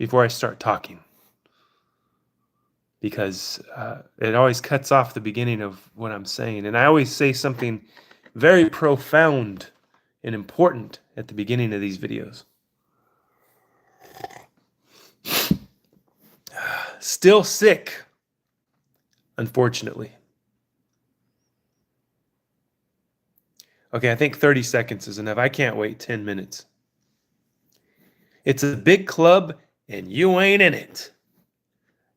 before I start talking, because it always cuts off the beginning of what I'm saying. And I always say something very profound and important at the beginning of these videos. Still sick, unfortunately. Okay, I think 30 seconds is enough. I can't wait 10 minutes. It's a big club and you ain't in it.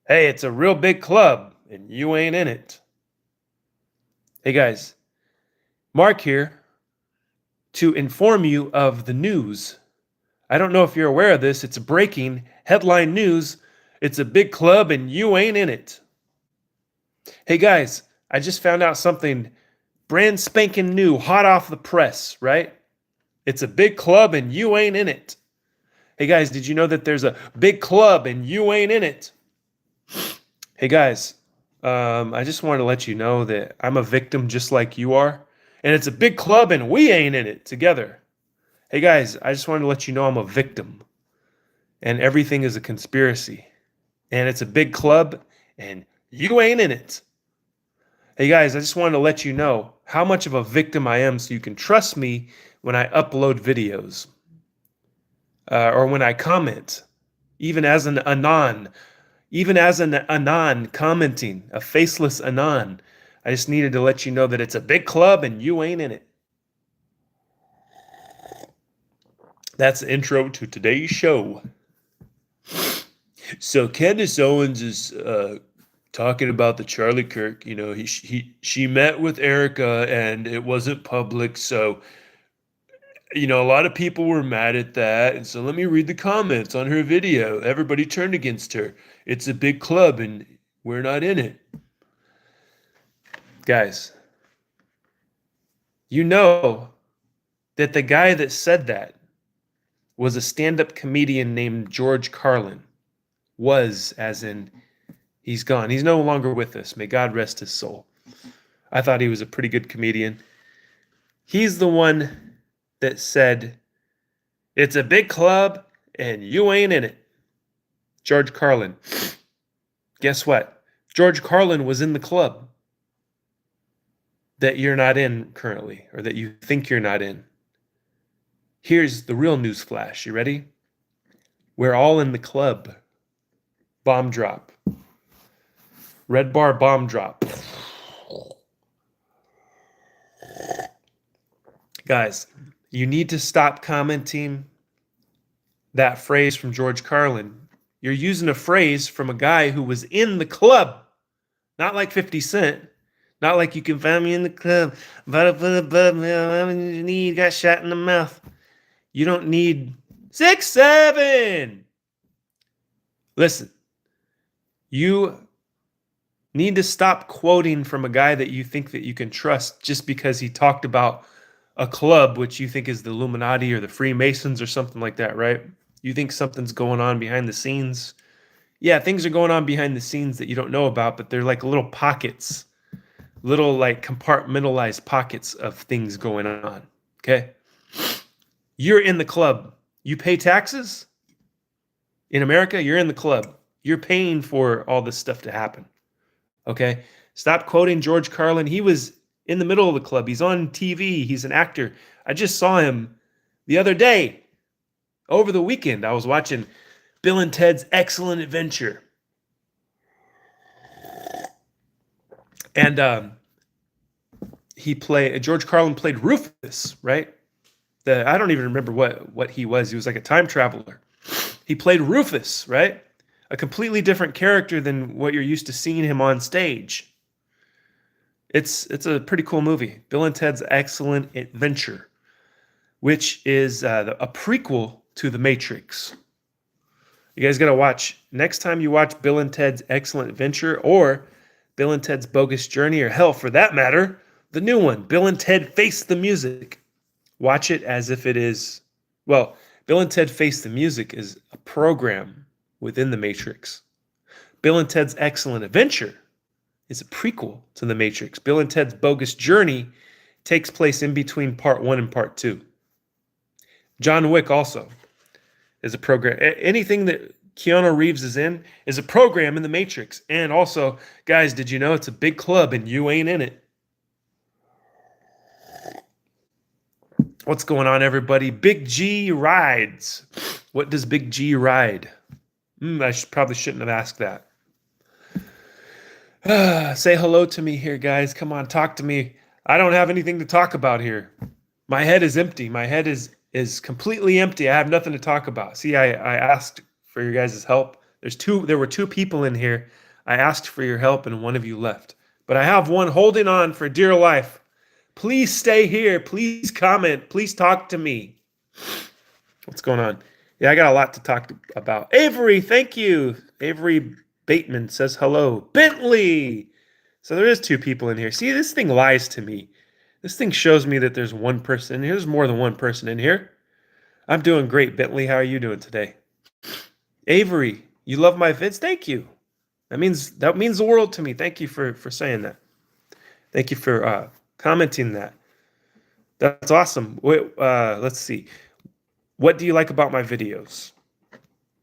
Hey, it's a real big club and you ain't in it. Hey guys, Mark here to inform you of the news. I don't know if you're aware of this. It's breaking headline news. It's a big club and you ain't in it. Hey guys, I just found out something brand spanking new, hot off the press, right? It's a big club and you ain't in it. Hey guys, did you know that there's a big club and you ain't in it? Hey guys, I just wanted to let you know that I'm a victim just like you are. And it's a big club and we ain't in it together. Hey guys, I just wanted to let you know I'm a victim. And everything is a conspiracy. And it's a big club and you ain't in it. Hey guys, I just wanted to let you know how much of a victim I am so you can trust me when I upload videos. Or when I comment, even as an anon commenting, a faceless anon. I just needed to let you know that it's a big club and you ain't in it. That's the intro to today's show. So Candace Owens is talking about the Charlie Kirk. You know, she met with Erica and it wasn't public, so you know, a lot of people were mad at that. And so let me read the comments on her video. Everybody turned against her. It's a big club and we're not in it. Guys, you know that the guy that said that was a stand-up comedian named George Carlin. Was, as in, he's gone. He's no longer with us. May God rest his soul. I thought he was a pretty good comedian. He's the one that said, it's a big club and you ain't in it. George Carlin. Guess what? George Carlin was in the club that you're not in currently, or that you think you're not in. Here's the real news flash. You ready? We're all in the club. Bomb drop. Red bar bomb drop. Guys, you need to stop commenting that phrase from George Carlin. You're using a phrase from a guy who was in the club. Not like 50 Cent. Not like you can find me in the club. Got shot in the mouth. You don't need 6'7". Listen, you need to stop quoting from a guy that you think that you can trust just because he talked about a club which you think is the Illuminati or the Freemasons or something like that, right? You think something's going on behind the scenes. Yeah, things are going on behind the scenes that you don't know about, but they're like little pockets, little like compartmentalized pockets of things going on, okay? You're in the club. You pay taxes? In America, you're in the club. You're paying for all this stuff to happen, okay? Stop quoting George Carlin. He was in the middle of the club. He's on TV. He's an actor. I just saw him the other day. Over the weekend, I was watching Bill and Ted's Excellent Adventure. And George Carlin played Rufus, right? I don't even remember what he was. He was like a time traveler. He played Rufus, right? A completely different character than what you're used to seeing him on stage. It's a pretty cool movie, Bill and Ted's Excellent Adventure, which is a prequel to The Matrix. You guys got to watch. Next time you watch Bill and Ted's Excellent Adventure or Bill and Ted's Bogus Journey, or hell, for that matter, the new one, Bill and Ted Face the Music. Watch it as if it is, well, Bill and Ted Face the Music is a program within The Matrix. Bill and Ted's Excellent Adventure is a prequel to The Matrix. Bill and Ted's Bogus Journey takes place in between part 1 and part 2. John Wick also is a program. Anything that Keanu Reeves is in is a program in the Matrix. And also, guys, did you know it's a big club and you ain't in it? What's going on, everybody? Big G rides. What does Big G ride? Probably shouldn't have asked that. Say hello to me here, guys. Come on, talk to me. I don't have anything to talk about here. My head is empty. My head is completely empty. I have nothing to talk about. See, I asked for your guys' help. There were two people in here. I asked for your help and one of you left. But I have one holding on for dear life. Please stay here. Please comment. Please talk to me. What's going on? Yeah, I got a lot to talk about. Avery, thank you. Avery Bateman says hello. Bentley. So there is two people in here. See, this thing lies to me. This thing shows me that there's one person. There's more than one person in here. I'm doing great, Bentley. How are you doing today? Avery, you love my vids? Thank you. That means the world to me. Thank you for saying that. Thank you for commenting that. That's awesome. Let's see. What do you like about my videos?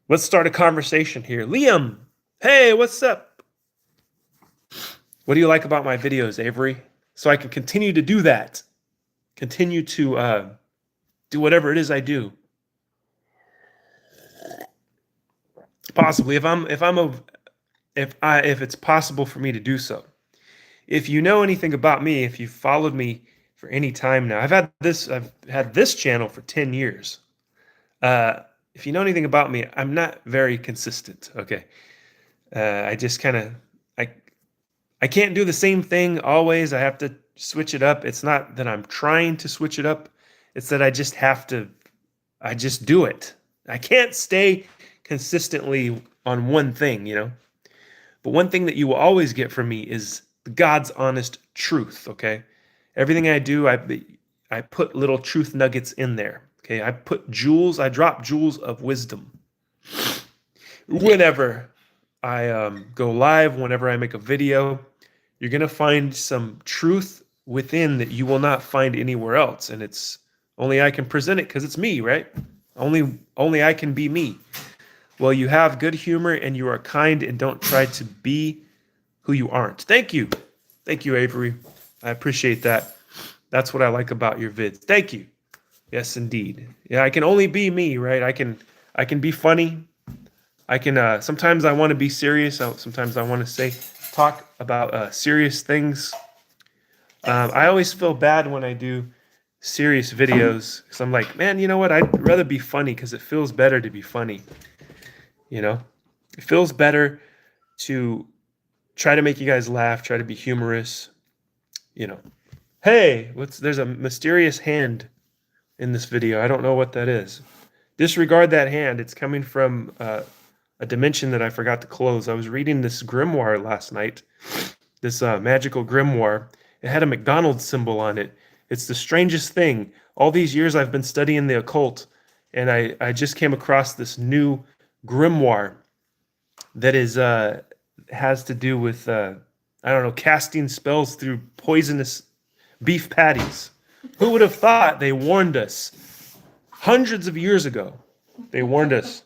Let's start a conversation here. Liam, hey, what's up? What do you like about my videos, Avery? So I can continue to do that. Continue to do whatever it is I do. Possibly, if it's possible for me to do so. If you know anything about me, if you've followed me for any time now, I've had this channel for 10 years. If you know anything about me, I'm not very consistent. Okay. I just kind of, I can't do the same thing always. I have to switch it up. It's not that I'm trying to switch it up. It's that I just do it. I can't stay consistently on one thing, you know. But one thing that you will always get from me is God's honest truth, okay? Everything I do, I put little truth nuggets in there, okay? I drop jewels of wisdom. Whenever I go live, whenever I make a video, you're going to find some truth within that you will not find anywhere else. And it's only I can present it because it's me, right? Only I can be me. Well, you have good humor and you are kind and don't try to be who you aren't. Thank you. Thank you, Avery. I appreciate that. That's what I like about your vids. Thank you. Yes, indeed. Yeah, I can only be me, right? I can be funny. I can sometimes I want to be serious. Sometimes I want to talk about serious things. I always feel bad when I do serious videos because I'm like, man, you know what? I'd rather be funny because it feels better to be funny. You know, it feels better to try to make you guys laugh, try to be humorous. You know, hey, there's a mysterious hand in this video. I don't know what that is. Disregard that hand. It's coming from a dimension that I forgot to close. I was reading this grimoire last night, this magical grimoire. It had a McDonald's symbol on it. It's the strangest thing. All these years I've been studying the occult, and I just came across this new grimoire that has to do with I don't know, casting spells through poisonous beef patties. Who would have thought? They warned us hundreds of years ago. They warned us.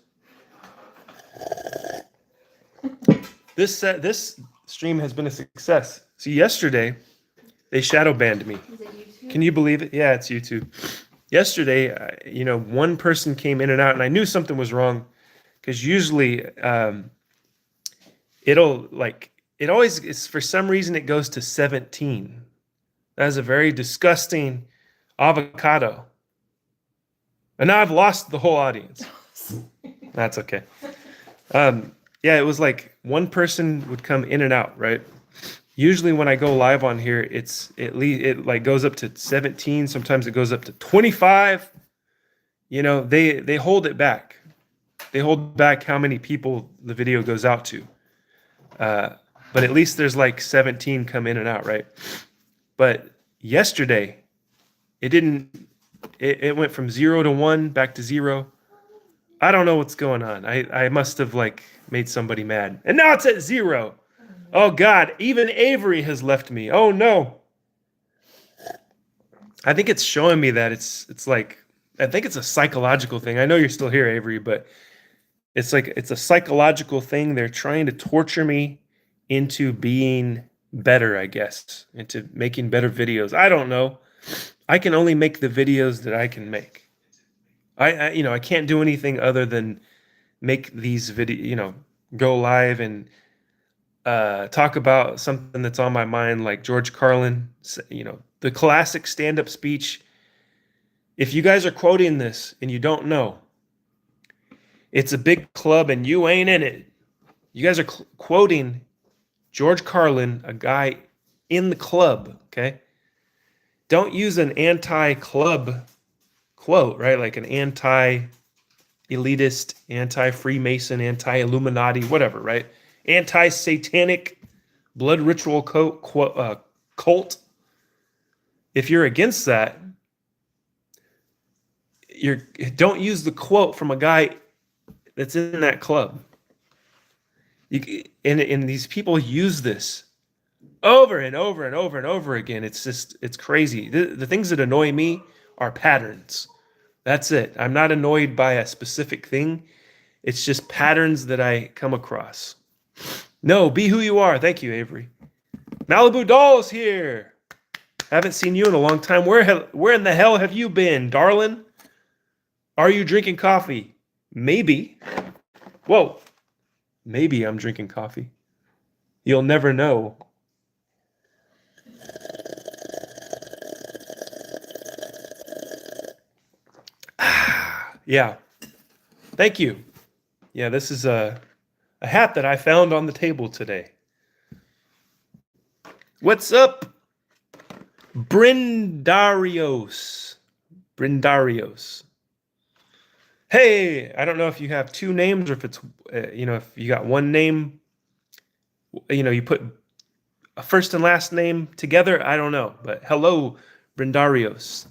This stream has been a success. See, yesterday they shadow banned me. Is it YouTube? Can you believe it? Yeah, it's YouTube. Yesterday, one person came in and out, and I knew something was wrong because usually it always is, for some reason it goes to 17. That is a very disgusting avocado. And now I've lost the whole audience. That's okay. Yeah, it was like one person would come in and out, right? Usually when I go live on here, it like goes up to 17. Sometimes it goes up to 25. You know, they hold it back. They hold back how many people the video goes out to. But at least there's like 17 come in and out, right? But yesterday, it went from 0 to 1 back to 0. I don't know what's going on. I must have like made somebody mad. And now it's at 0. Oh God, even Avery has left me. Oh no. I think it's showing me that it's like, I think it's a psychological thing. I know you're still here, Avery, but It's like it's a psychological thing. They're trying to torture me into being better, I guess, into making better videos. I don't know. I can only make the videos that I can make. I can't do anything other than make these go live and talk about something that's on my mind, like George Carlin, the classic stand-up speech. If you guys are quoting this and you don't know, it's a big club and you ain't in it. You guys are quoting George Carlin, a guy in the club, okay? Don't use an anti-club quote, right? Like an anti-elitist, anti-Freemason, anti-Illuminati, whatever, right? Anti-satanic blood ritual cult. If you're against that, don't use the quote from a guy that's in that club. And these people use this over and over and over and over again. It's crazy. The things that annoy me are patterns. That's it. I'm not annoyed by a specific thing. It's just patterns that I come across. No, be who you are. Thank you, Avery. Malibu Doll's here. Haven't seen you in a long time. Where in the hell have you been, darling? Are you drinking coffee? Maybe. Whoa. Maybe I'm drinking coffee. You'll never know. Yeah. Thank you. Yeah, this is a hat that I found on the table today. What's up, Brindarios? Hey, I don't know if you have two names or if it's, if you got one name, you put a first and last name together. I don't know, but hello, Brindarios.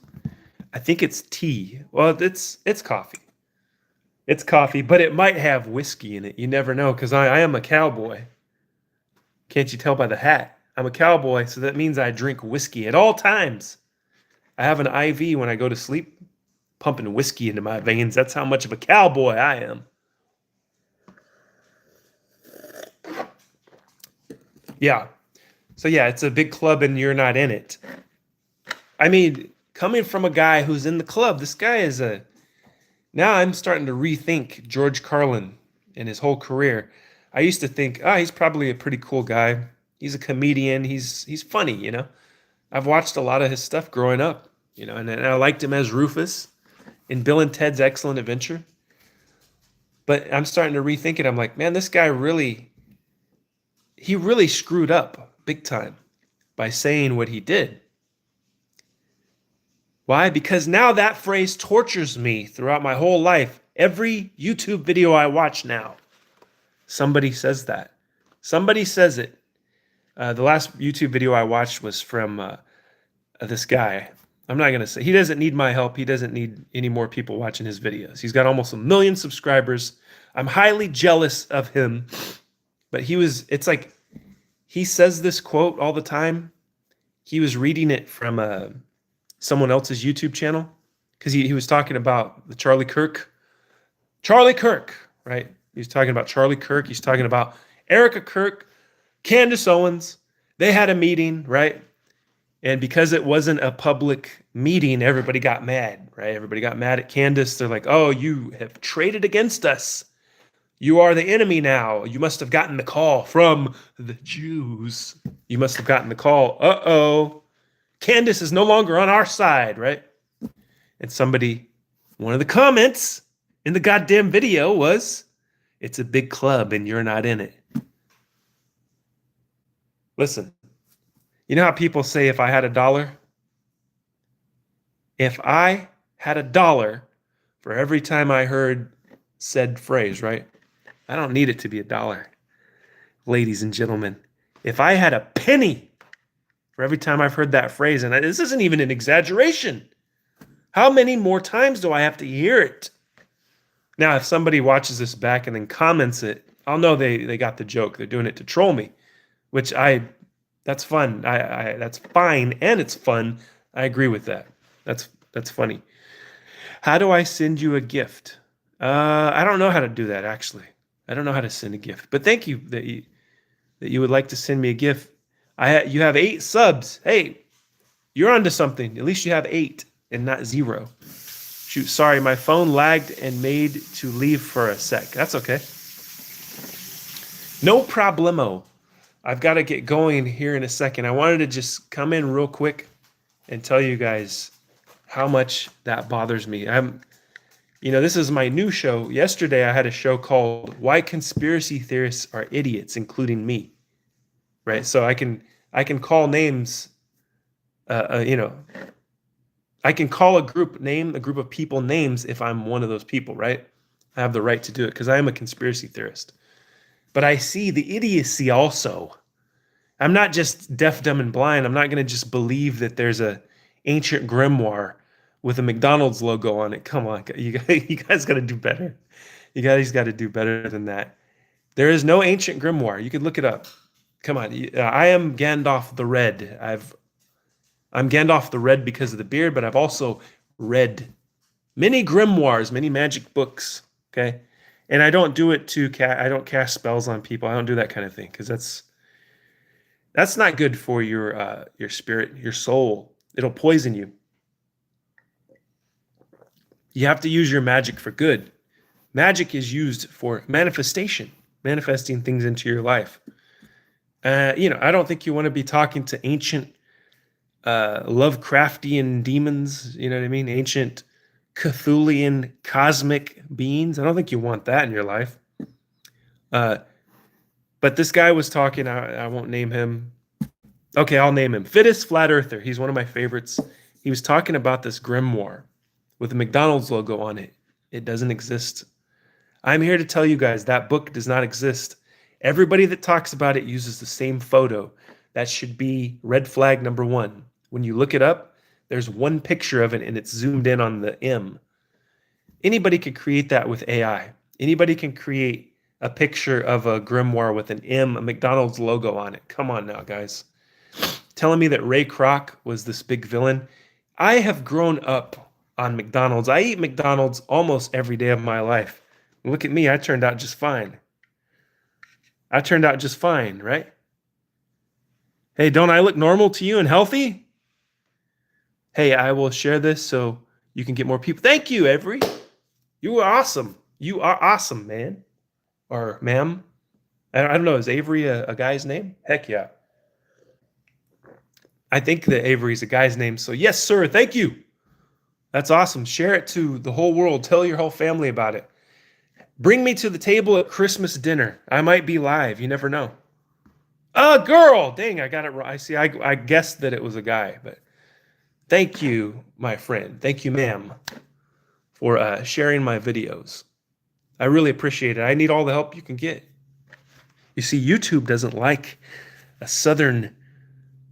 I think it's tea. Well, it's coffee. It's coffee, but it might have whiskey in it. You never know, because I am a cowboy. Can't you tell by the hat? I'm a cowboy, so that means I drink whiskey at all times. I have an IV when I go to sleep, pumping whiskey into my veins. That's how much of a cowboy I am. Yeah. So yeah, it's a big club and you're not in it. I mean, coming from a guy who's in the club, this guy is now I'm starting to rethink George Carlin and his whole career. I used to think, he's probably a pretty cool guy. He's a comedian. He's funny, I've watched a lot of his stuff growing up, and I liked him as Rufus in Bill and Ted's Excellent Adventure. But I'm starting to rethink it. I'm like, man, this guy really screwed up big time by saying what he did. Why? Because now that phrase tortures me throughout my whole life. Every YouTube video I watch now, somebody says that. Somebody says it. The last YouTube video I watched was from this guy. I'm not going to say. He doesn't need my help. He doesn't need any more people watching his videos. He's got almost 1 million subscribers. I'm highly jealous of him. But it's like he says this quote all the time. He was reading it from someone else's YouTube channel because he was talking about the Charlie Kirk, right? He was talking about Charlie Kirk. He's talking about Erica Kirk, Candace Owens. They had a meeting, right? And because it wasn't a public meeting, everybody got mad, right? Everybody got mad at Candace. They're like, oh, you have traded against us. You are the enemy now. You must have gotten the call from the Jews. You must have gotten the call. Uh-oh. Candace is no longer on our side, right? And one of the comments in the goddamn video was, it's a big club and you're not in it. Listen, you know how people say, if I had $1? If I had $1 for every time I heard said phrase, right? I don't need it to be $1. Ladies and gentlemen, if I had a penny for every time I've heard that phrase, and this isn't even an exaggeration, how many more times do I have to hear it? Now, if somebody watches this back and then comments it, I'll know they got the joke. They're doing it to troll me, which that's fun. That's fine, and it's fun. I agree with that. That's funny. How do I send you a gift? I don't know how to do that actually. I don't know how to send a gift, but thank you that you would like to send me a gift. You have 8 subs. Hey, you're onto something. At least you have 8 and not 0. Shoot, sorry, my phone lagged and made to leave for a sec. That's okay. No problemo. I've got to get going here in a second. I wanted to just come in real quick and tell you guys how much that bothers me. This is my new show. Yesterday, I had a show called "Why Conspiracy Theorists Are Idiots," including me. Right, so I can call names. I can call a group of people names if I'm one of those people. Right, I have the right to do it because I am a conspiracy theorist. But I see the idiocy also. I'm not just deaf, dumb, and blind. I'm not going to just believe that there's a ancient grimoire with a McDonald's logo on it. Come on, you guys got to do better. You guys got to do better than that. There is no ancient grimoire. You can look it up. Come on, I am Gandalf the Red. I'm Gandalf the Red because of the beard, but I've also read many grimoires, many magic books. Okay, and I don't do it I don't cast spells on people. I don't do that kind of thing because that's not good for your spirit, your soul. It'll poison you. You have to use your magic for good. Magic is used for manifestation, manifesting things into your life. I don't think you want to be talking to ancient Lovecraftian demons, you know what I mean? Ancient Cthulhian cosmic beings. I don't think you want that in your life. But this guy was talking, I won't name him. Okay, I'll name him. Fittest Flat Earther. He's one of my favorites. He was talking about this grimoire with a McDonald's logo on it. It doesn't exist. I'm here to tell you guys that book does not exist. Everybody that talks about it uses the same photo. That should be red flag number 1. When you look it up, there's one picture of it and it's zoomed in on the M. Anybody could create that with AI. Anybody can create a picture of a grimoire with an M, a McDonald's logo on it. Come on now, guys. Telling me that Ray Kroc was this big villain. I have grown up on McDonald's. I eat McDonald's almost every day of my life. Look at me. I turned out just fine. Right? Hey, don't I look normal to you and healthy? Hey, I will share this so you can get more people. Thank you, Avery. You are awesome. You are awesome, man. Or ma'am. I don't know. Is Avery a guy's name? Heck yeah. I think that Avery's a guy's name. So yes, sir. Thank you. That's awesome. Share it to the whole world. Tell your whole family about it. Bring me to the table at Christmas dinner. I might be live. You never know. A girl. Dang, I got it wrong. I see. I guessed that it was a guy, but thank you, my friend. Thank you, ma'am, for sharing my videos. I really appreciate it. I need all the help you can get. You see, YouTube doesn't like a southern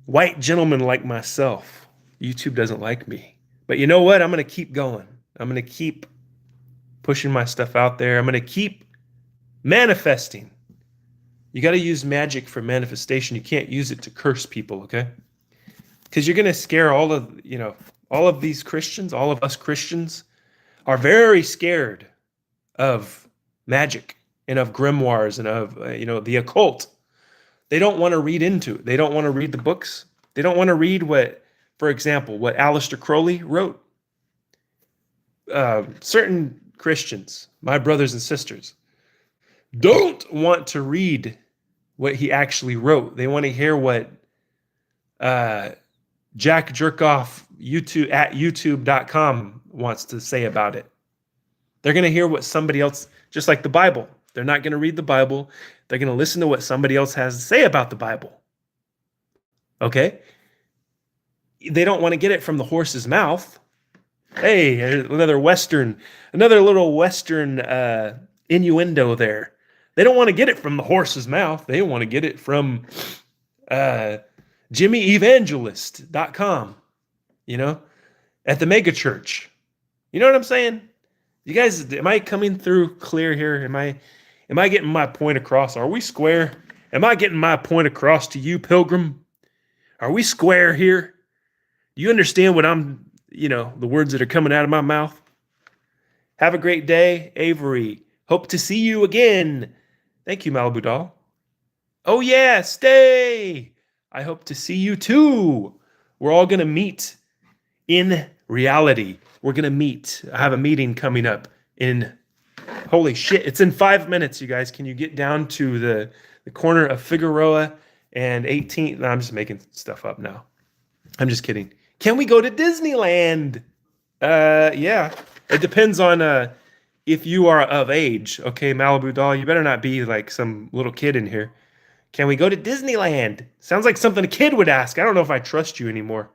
white gentleman like myself. YouTube doesn't like me. But you know what? I'm going to keep going. I'm going to keep pushing my stuff out there. I'm going to keep manifesting. You got to use magic for manifestation. You can't use it to curse people, okay? Because you're going to scare all of these Christians, all of us Christians are very scared of magic and of grimoires and of, the occult. They don't want to read into it. They don't want to read the books. They don't want to read for example, what Aleister Crowley wrote. Certain Christians, my brothers and sisters, don't want to read what he actually wrote. They want to hear what Jack Jerkoff YouTube at youtube.com wants to say about it. They're going to hear what somebody else, just like the Bible. They're not going to read the Bible. They're going to listen to what somebody else has to say about the Bible. Okay? They don't want to get it from the horse's mouth. Hey, another little Western innuendo there. They don't want to get it from the horse's mouth. They want to get it from JimmyEvangelist.com, at the mega church. You know what I'm saying? You guys, am I coming through clear here? Am I getting my point across? Are we square? Am I getting my point across to you, Pilgrim? Are we square here? Do you understand what the words that are coming out of my mouth? Have a great day, Avery. Hope to see you again. Thank you, Malibu Doll. Oh, yeah, stay. I hope to see you too. We're all going to meet in reality. We're going to meet. I have a meeting coming up in, holy shit, it's in 5 minutes, you guys. Can you get down to the corner of Figueroa and 18th? No, I'm just making stuff up now. I'm just kidding. Can we go to Disneyland? Yeah. It depends on if you are of age. Okay, Malibu Doll, you better not be like some little kid in here. Can we go to Disneyland? Sounds like something a kid would ask. I don't know if I trust you anymore.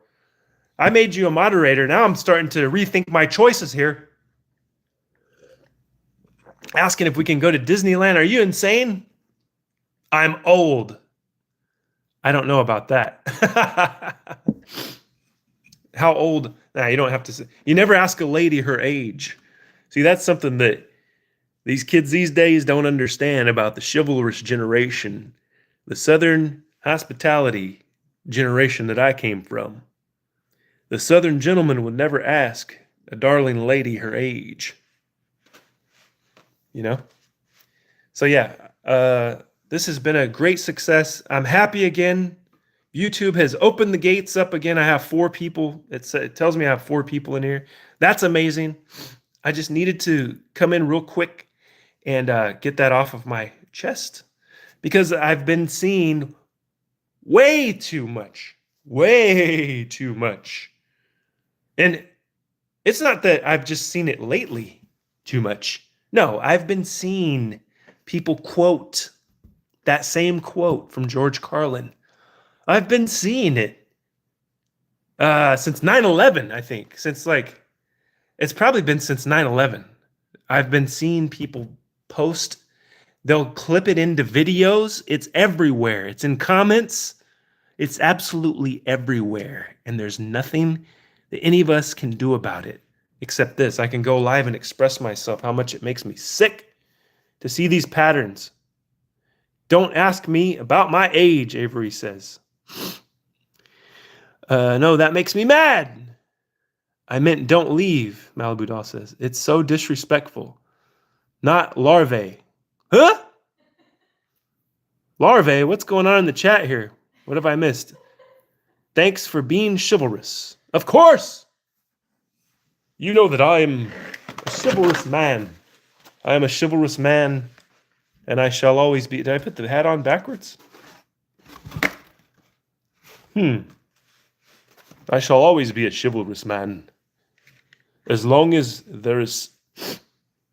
I made you a moderator. Now I'm starting to rethink my choices here. Asking if we can go to Disneyland. Are you insane? I'm old. I don't know about that. How old? Nah, you don't have to say. You never ask a lady her age. See, that's something that these kids these days don't understand about the chivalrous generation, the Southern hospitality generation that I came from. The Southern gentleman would never ask a darling lady her age. You know? So yeah, this has been a great success. I'm happy again. YouTube has opened the gates up again. I have 4 people. It tells me I have 4 people in here. That's amazing. I just needed to come in real quick and get that off of my chest because I've been seeing way too much. And it's not that I've just seen it lately too much. No, I've been seeing people quote that same quote from George Carlin. I've been seeing it since 9/11, I think. It's probably been since 9/11. I've been seeing people post. They'll clip it into videos. It's everywhere. It's in comments. It's absolutely everywhere. And there's nothing that any of us can do about it except this. I can go live and express myself, how much it makes me sick to see these patterns. Don't ask me about my age, Avery says. No, that makes me mad. I meant don't leave, Malibu Doll says. It's so disrespectful. Not larvae. Huh? Larvae? What's going on in the chat here? What have I missed? Thanks for being chivalrous. Of course! You know that I am a chivalrous man. I am a chivalrous man, and I shall always be. Did I put the hat on backwards? I shall always be a chivalrous man. As long as there is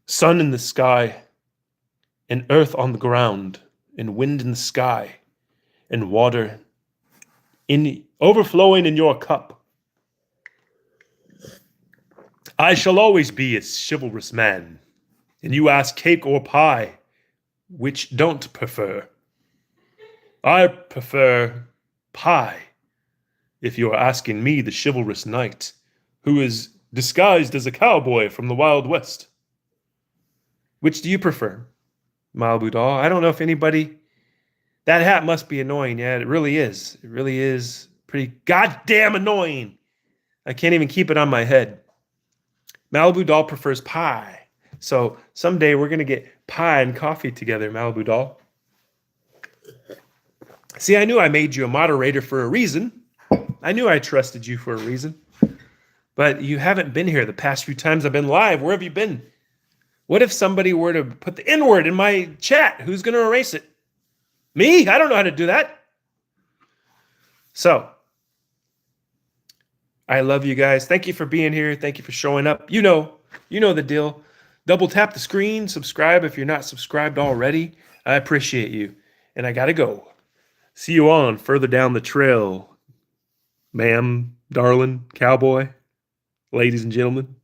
sun in the sky, and earth on the ground, and wind in the sky, and water overflowing in your cup, I shall always be a chivalrous man. And you ask cake or pie, which don't prefer. I prefer pie. If you are asking me, the chivalrous knight, who is disguised as a cowboy from the Wild West. Which do you prefer, Malibu Doll? I don't know if anybody... That hat must be annoying. Yeah, it really is. It really is pretty goddamn annoying. I can't even keep it on my head. Malibu Doll prefers pie. So someday we're going to get pie and coffee together, Malibu Doll. See, I knew I made you a moderator for a reason. I knew I trusted you for a reason. But you haven't been here the past few times I've been live. Where have you been? What if somebody were to put the N-word in my chat? Who's going to erase it? Me? I don't know how to do that. So, I love you guys. Thank you for being here. Thank you for showing up. You know the deal. Double tap the screen. Subscribe if you're not subscribed already. I appreciate you. And I got to go. See you on further down the trail, ma'am, darling, cowboy, ladies and gentlemen.